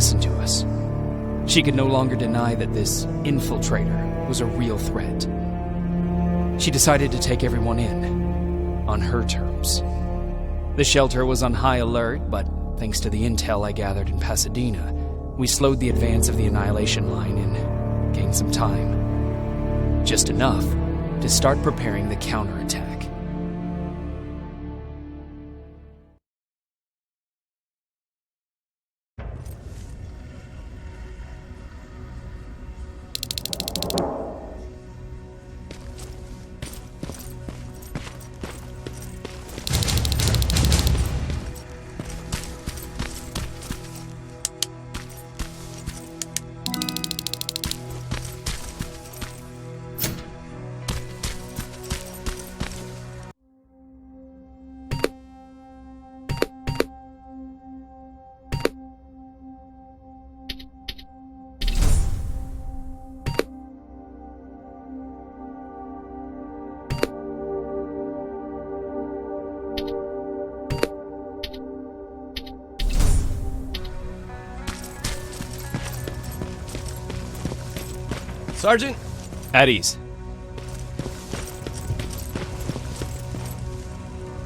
listen to us. She could no longer deny that this infiltrator was a real threat. She decided to take everyone in, on her terms. The shelter was on high alert, but thanks to the intel I gathered in Pasadena, we slowed the advance of the Annihilation Line and gained some time. Just enough to start preparing the counterattack. Sergeant? At ease.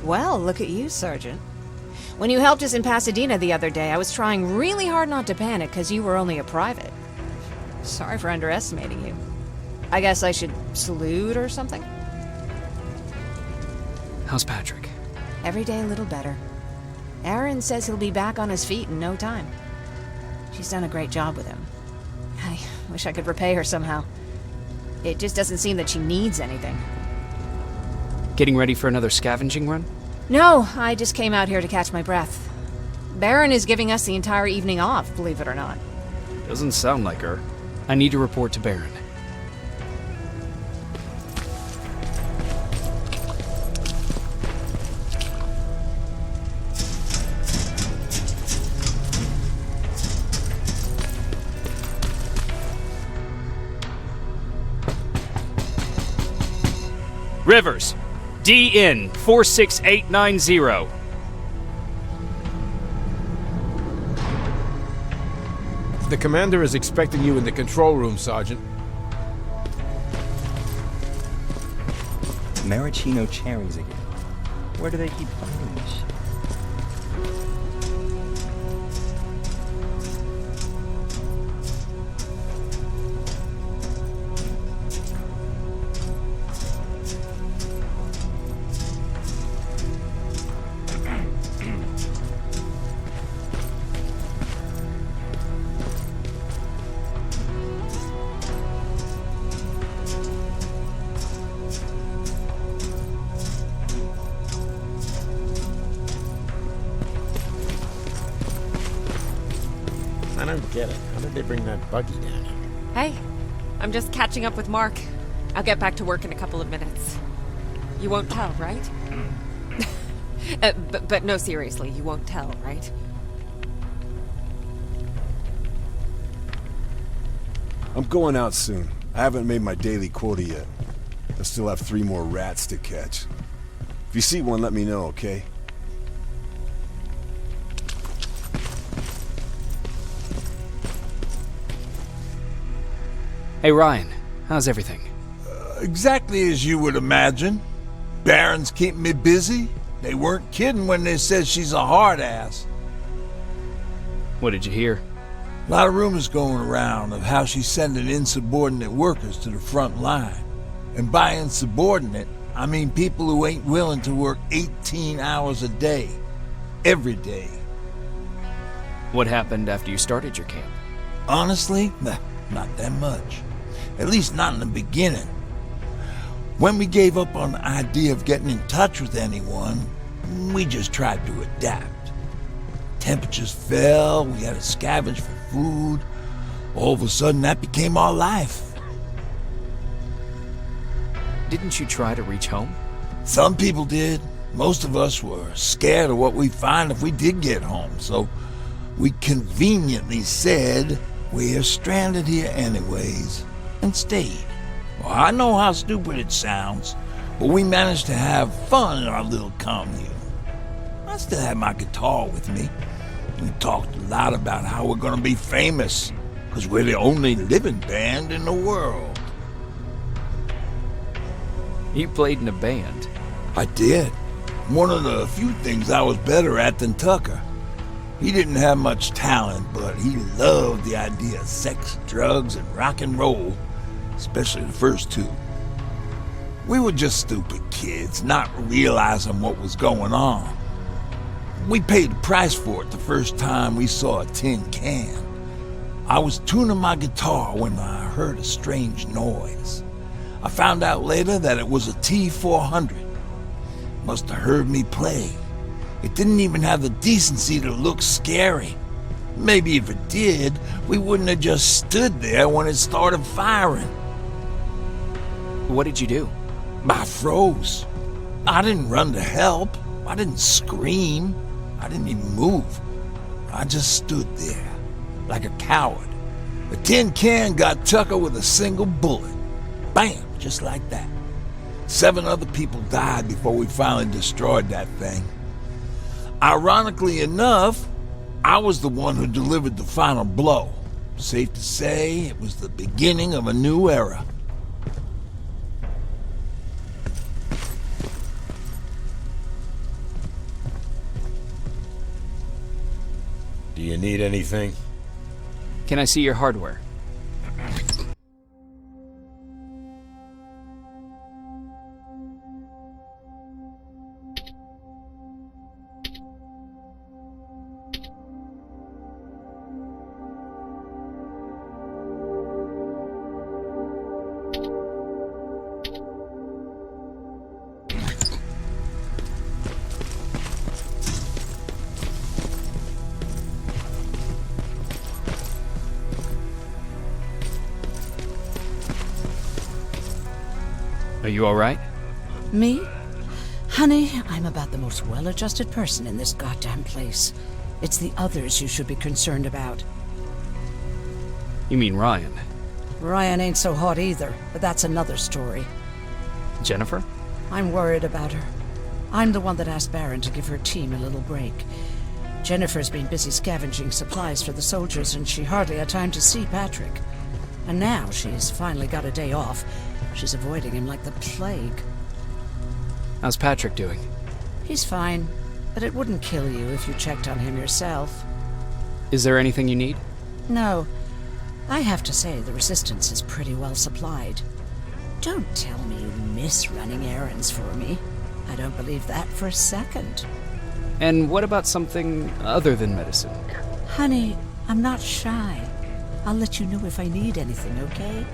Well, look at you, Sergeant. When you helped us in Pasadena the other day, I was trying really hard not to panic because you were only a private. Sorry for underestimating you. I guess I should salute or something? How's Patrick? Every day a little better. Aaron says he'll be back on his feet in no time. She's done a great job with him. I wish I could repay her somehow. It just doesn't seem that she needs anything. Getting ready for another scavenging run? No, I just came out here to catch my breath. Baron is giving us the entire evening off, believe it or not. Doesn't sound like her. I need to report to Baron. Rivers, DN 46890. The commander is expecting you in the control room, Sergeant. Maraschino cherries again. Where do they keep finding this shit? I don't get it. How did they bring that buggy down here? Hey, I'm just catching up with Mark. I'll get back to work in a couple of minutes. You won't tell, right? But no, seriously, you won't tell, right? I'm going out soon. I haven't made my daily quota yet. I still have 3 more rats to catch. If you see one, let me know, okay? Hey Ryan, how's everything? Exactly as you would imagine. Baron's keeping me busy. They weren't kidding when they said she's a hard ass. What did you hear? A lot of rumors going around of how she's sending insubordinate workers to the front line. And by insubordinate, I mean people who ain't willing to work 18 hours a day. Every day. What happened after you started your camp? Honestly, not that much. At least not in the beginning. When we gave up on the idea of getting in touch with anyone, we just tried to adapt. Temperatures fell, we had to scavenge for food. All of a sudden, that became our life. Didn't you try to reach home? Some people did. Most of us were scared of what we'd find if we did get home, so we conveniently said we're stranded here anyways, and stayed. Well, I know how stupid it sounds, but we managed to have fun in our little commune. I still have my guitar with me. We talked a lot about how we're gonna be famous, because we're the only living band in the world. You played in a band. I did. One of the few things I was better at than Tucker. He didn't have much talent, but he loved the idea of sex, drugs, and rock and roll, especially the first two. We were just stupid kids, not realizing what was going on. We paid the price for it the first time we saw a tin can. I was tuning my guitar when I heard a strange noise. I found out later that it was a T-400. Must have heard me play. It didn't even have the decency to look scary. Maybe if it did, we wouldn't have just stood there when it started firing. What did you do? I froze. I didn't run to help. I didn't scream. I didn't even move. I just stood there, like a coward. The tin can got Tucker with a single bullet. Bam, just like that. 7 other people died before we finally destroyed that thing. Ironically enough, I was the one who delivered the final blow. Safe to say, it was the beginning of a new era. Do you need anything? Can I see your hardware? Are you all right? Me? Honey, I'm about the most well-adjusted person in this goddamn place. It's the others you should be concerned about. You mean Ryan? Ryan ain't so hot either, but that's another story. Jennifer? I'm worried about her. I'm the one that asked Baron to give her team a little break. Jennifer's been busy scavenging supplies for the soldiers, and she hardly had time to see Patrick. And now she's finally got a day off. She's avoiding him like the plague. How's Patrick doing? He's fine, but it wouldn't kill you if you checked on him yourself. Is there anything you need? No. I have to say the Resistance is pretty well supplied. Don't tell me you miss running errands for me. I don't believe that for a second. And what about something other than medicine? Honey, I'm not shy. I'll let you know if I need anything, okay?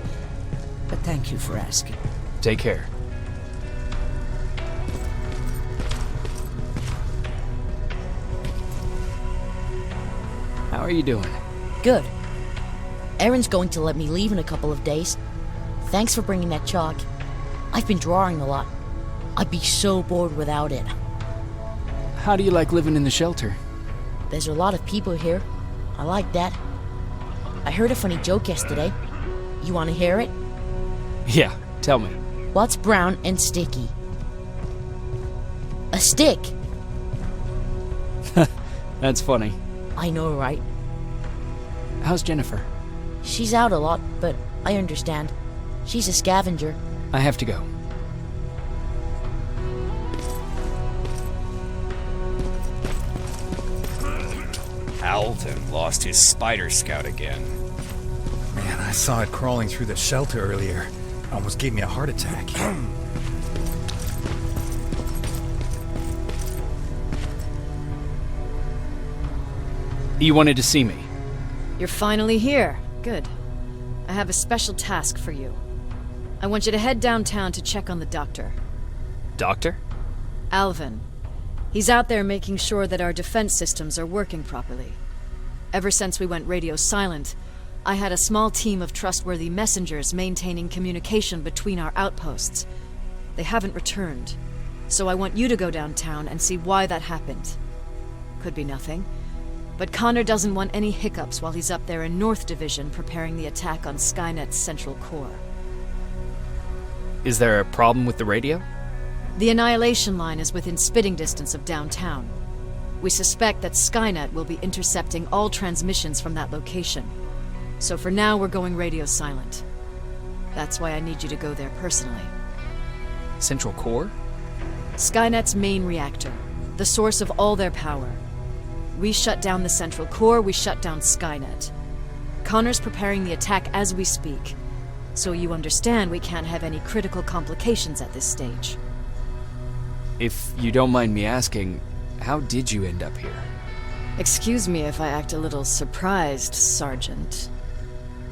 But thank you for asking. Take care. How are you doing? Good. Erin's going to let me leave in a couple of days. Thanks for bringing that chalk. I've been drawing a lot. I'd be so bored without it. How do you like living in the shelter? There's a lot of people here. I like that. I heard a funny joke yesterday. You want to hear it? Yeah, tell me. What's brown and sticky? A stick. That's funny. I know, right? How's Jennifer? She's out a lot, but I understand. She's a scavenger. I have to go. Alvin lost his spider scout again. Man, I saw it crawling through the shelter earlier. Almost gave me a heart attack. You wanted to see me? You're finally here. Good. I have a special task for you. I want you to head downtown to check on the doctor. Doctor? Alvin. He's out there making sure that our defense systems are working properly. Ever since we went radio silent, I had a small team of trustworthy messengers maintaining communication between our outposts. They haven't returned, so I want you to go downtown and see why that happened. Could be nothing, but Connor doesn't want any hiccups while he's up there in North Division preparing the attack on Skynet's central core. Is there a problem with the radio? The Annihilation line is within spitting distance of downtown. We suspect that Skynet will be intercepting all transmissions from that location. So for now, we're going radio silent. That's why I need you to go there personally. Central Core? Skynet's main reactor, the source of all their power. We shut down the Central Core, we shut down Skynet. Connor's preparing the attack as we speak, so you understand we can't have any critical complications at this stage. If you don't mind me asking, how did you end up here? Excuse me if I act a little surprised, Sergeant.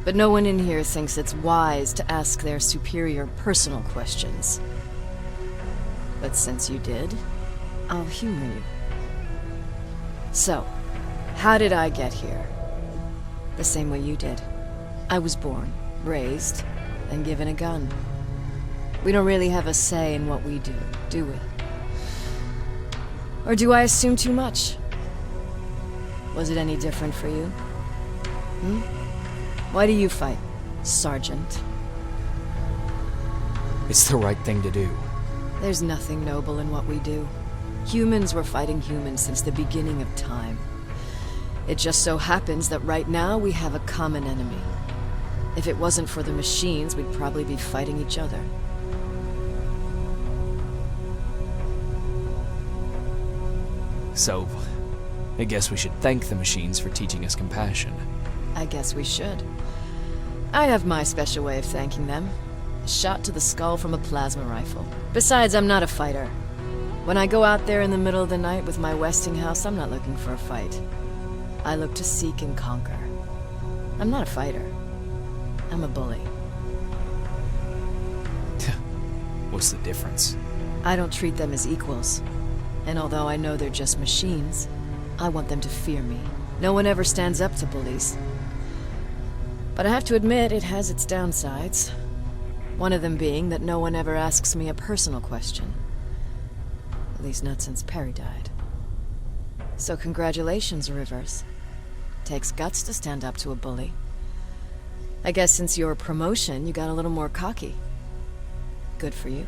But no one in here thinks it's wise to ask their superior personal questions. But since you did, I'll humor you. So, how did I get here? The same way you did. I was born, raised, and given a gun. We don't really have a say in what we do we? Or do I assume too much? Was it any different for you? Why do you fight, Sergeant? It's the right thing to do. There's nothing noble in what we do. Humans were fighting humans since the beginning of time. It just so happens that right now we have a common enemy. If it wasn't for the machines, we'd probably be fighting each other. So, I guess we should thank the machines for teaching us compassion. I guess we should. I have my special way of thanking them. A shot to the skull from a plasma rifle. Besides, I'm not a fighter. When I go out there in the middle of the night with my Westinghouse, I'm not looking for a fight. I look to seek and conquer. I'm not a fighter. I'm a bully. What's the difference? I don't treat them as equals. And although I know they're just machines, I want them to fear me. No one ever stands up to bullies. But I have to admit, it has its downsides. One of them being that no one ever asks me a personal question. At least not since Perry died. So congratulations, Rivers. Takes guts to stand up to a bully. I guess since your promotion, you got a little more cocky. Good for you.